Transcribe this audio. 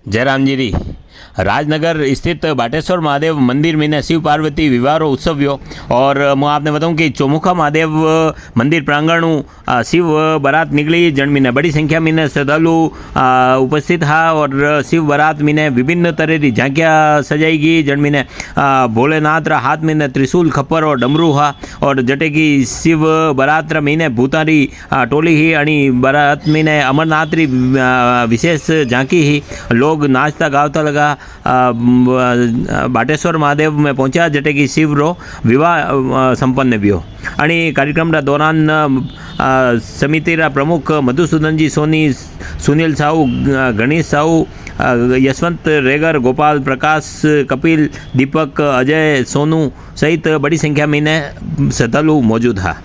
जयराम जी राजनगर स्थित बाटेश्वर महादेव मंदिर में शिव पार्वती विवाह उत्सव हुआ। और मैं आपने बताऊं कि चौमुखा महादेव मंदिर प्रांगण शिव बारात निकली, जन में बड़ी संख्या में श्रद्धालु उपस्थित था। और शिव बारात में विभिन्न तरह की झांकियाँ सजाई गई, जन में भोलेनाथ हाथ में त्रिशूल खप्पर और डमरू हा। और जटे की शिव बारात में भूतारी टोली ही आणि बारात में अमरनाथ री विशेष झांकी ही। लोग नाचता गावता लगा बाटेश्वर महादेव में पहुंचा, जटे की शिव रो विवाह संपन्न हुआ। आणि कार्यक्रम दौरान समितिरा प्रमुख मधुसूदन जी सोनी, सुनील साहू, गणेश साहू, यशवंत रेगर, गोपाल प्रकाश, कपिल, दीपक, अजय, सोनू सहित बड़ी संख्या में श्रद्धालु मौजूद था।